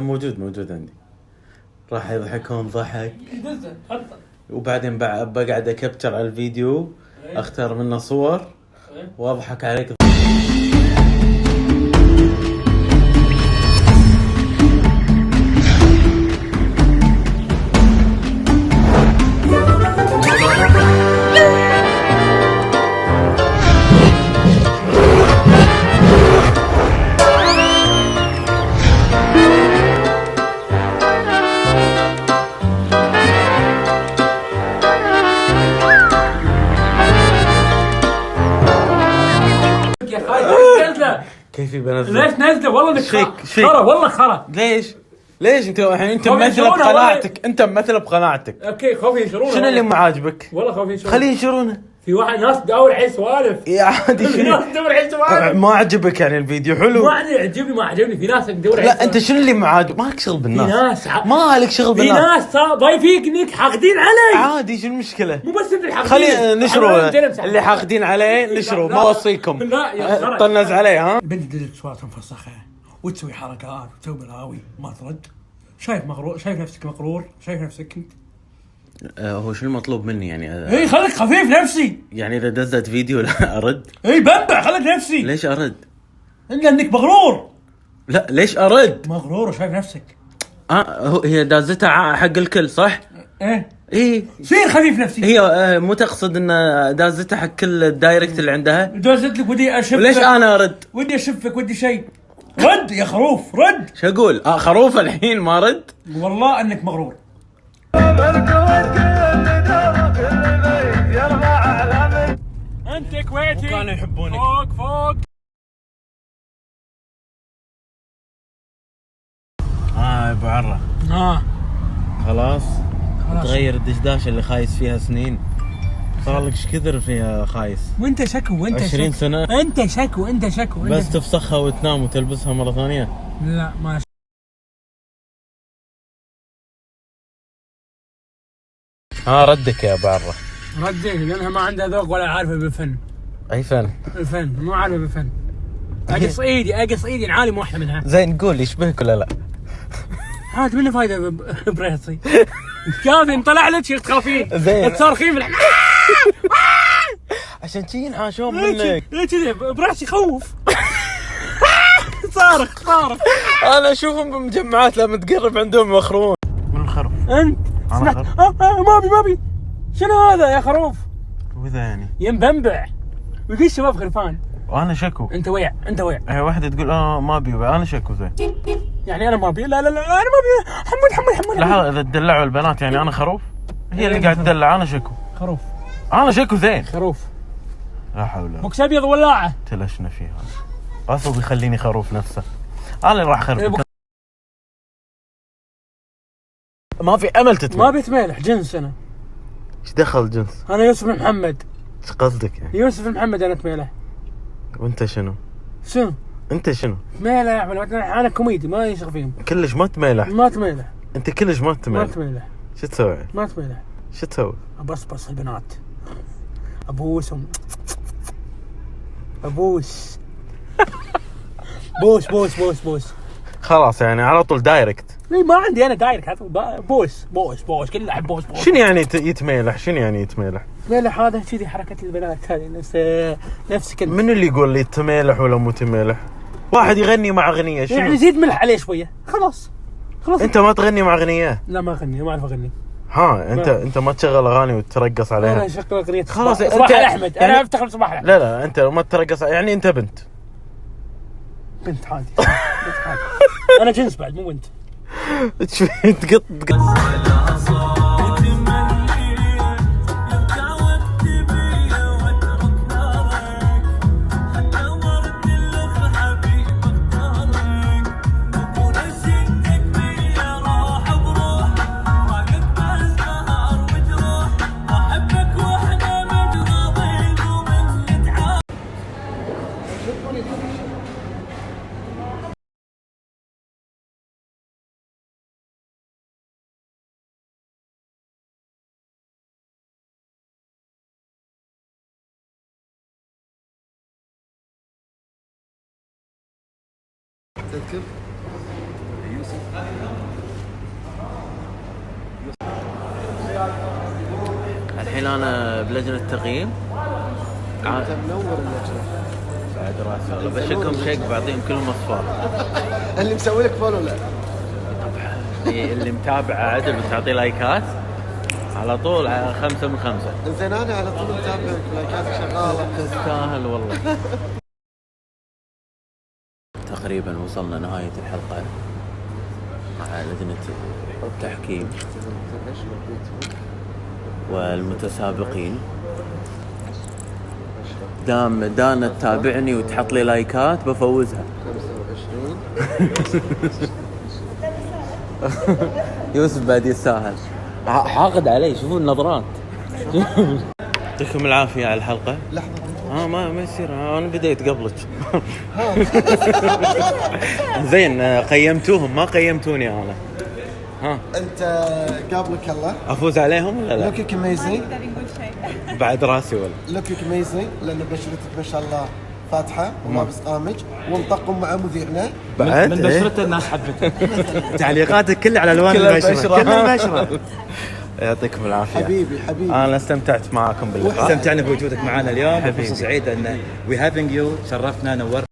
موجود عندي. راح يضحكون ضحك وبعدين بقعد اكبتر على الفيديو، اختار منه صور واضحك عليك. كيفي بنزل؟ ليش نزله؟ والله انك خرا، والله خرا. ليش انت الحين انت ممثل بقناعتك، انت ممثل بقناعتك. اوكي خوف ينشرونه. شنو اللي ما عاجبك؟ والله خوف ينشرونه. خليه ينشرونه. في واحد ناس تدور عليه سوالف. يا عادي في ناس تدور عليه سوالف. ما عجبك يعني الفيديو حلو؟ ما عجبني ما عجبني. في ناس تدور عليه. لا انت شنو اللي ما عاجبك؟ مالك شغل بالناس. في ناس ما لك شغل بالناس. في ناس ضايفينك حاقدين علي. عادي شو المشكلة؟ مو بس انت الحاقدين. خلي نشروا اللي حاقدين عليه نشروا، ما اوصيكم. لا طنز عليه ها؟ بنت تدز صوت مفسخة وتسوي حركات وتسوي بلاوي ما ترد. شايف مغرور؟ شايف نفسك مغرور؟ شايف نفسك انت؟ هو شو المطلوب مني يعني؟ اي خليك خفيف نفسي. يعني اذا دزت فيديو لا ارد؟ اي بنبع خليك نفسي. ليش ارد؟ الا انك مغرور. لا ليش ارد؟ مغرور وشايف نفسك. هي دازتها حق الكل صح؟ ايه صير خفيف نفسي. هي مو تقصد ان دازتها حق كل الدايركت اللي عندها؟ دازت لك ودي اشوفك. ليش انا ارد؟ ودي اشوفك ودي شيء. رد يا خروف رد. شو اقول؟ خروف الحين ما رد؟ والله انك مغرور. انت كويتي وكانوا يحبونك. فوق يا ابو عره خلاص تغير الدشداشه اللي خايس فيها سنين. صار لك ايش كثر فيها خايس؟ وانت شكو وانت 20 سنه. انت شكو بس تفسخها وتنام وتلبسها مره ثانيه. لا ما ردك يا ابو عره. ردك لانها ما عندها ذوق ولا عارفه بالفن. اي فن؟ الفن مو عارفه بالفن. اقص ايدي عالم واحده منها. زين قول يشبهك ولا لا؟ عاد منه فايده بريصي. كافي طلع لك تخافين زين تصرخين عشان شي ينحاشون منك. ليه كذي براسي يخوف. صارخ انا اشوفهم بمجمعات لما تقرب عندهم يوخرون. من الخروف انت سمعت؟ ما بي شنو هذا يا خروف؟ وذا يعني ينبنبع ويقول الشباب خرفان. وانا شكو. انت ويع هي واحده تقول ما ابي انا شكو. زين يعني انا ما ابي. لا انا ما ابي. حمود لحظه اذا تدلعوا البنات يعني انا خروف؟ هي اللي قاعد تدلع. انا شكو خروف. انا شكو. زين خروف. لا حول ولا قوه. بوكس ابيض ولاعه تلشنا فيها. اصلا بيخليني خروف نفسه. انا اللي راح اخرب. ما في امل تتملح. ما بيتملح جنس. انا ايش دخل جنس؟ انا يوسف محمد. ايش قصدك يعني؟ يوسف محمد انا تميلح. وانت شنو؟ انت شنو؟ تميلح انا كوميدي ما يشغل فيهم. كلش ما تميلح. انت كلش ما تميلح. شو تسوي؟ ما تميلح. شو تسوي؟ ابصبص البنات ابوسهم ابوس. بوس خلاص يعني على طول دايركت. ما عندي انا دايركت. بوس كل احب بوس. شنو يعني يتميلح؟ تميلح هذا كذي حركه البنات هذه نفس كلمه. من اللي يقول لي تميلح ولا مو تميلح؟ واحد يغني مع اغنيه شنو يعني زيد ملح عليه شويه. خلاص انت ما تغني مع اغنيه؟ لا ما اغني ما اعرف اغني. انت ما تشغل اغاني وترقص عليها؟ انا اشغل اغنيه خلاص صباح احمد. انا افتخر صباح احمد. لا انت ما ترقص يعني انت بنت عادي. انا جنس بعد مو بنت. تقط تذكر الحين انا بلجنه التقييم. انت منور اللجنه. بعد راسي والله بشكهم شيك بعطيهم كلهم اصفار. اللي مسوي لك فولو لا. اللي متابع عدل بتعطي لايكات على طول 5 من 5. زين انا على طول متابعك لايكاتك شغاله. تستاهل والله. تقريبا وصلنا نهاية الحلقة مع لجنة التحكيم والمتسابقين. دام دانا تتابعني وتحط لي لايكات بفوزها. 25 يوسف بعد يستاهل. حاقد علي. شوفوا النظرات. يعطيكم العافية على الحلقة. لحظة ما يصير. انا بديت قبلك. زين قيمتوهم ما قيمتوني انا. ها انت قابلك الله افوز عليهم ولا لا؟ لوكيك اميزنج. بعد راسي ولا لوكيك اميزنج لان بشرتك ما شاء الله فاتحه ولابس قامج ومطقم مع مذيعنا. بعد من بشرته الناس حبته. تعليقاتك كلها على الوان البشره. كل البشره. يعطيكم العافيه حبيبي انا استمتعت معاكم باللقاء. استمتعنا بوجودك معنا اليوم. حبيبي. فرصة سعيدة ان وي هافينج يو. شرفتنا نورت.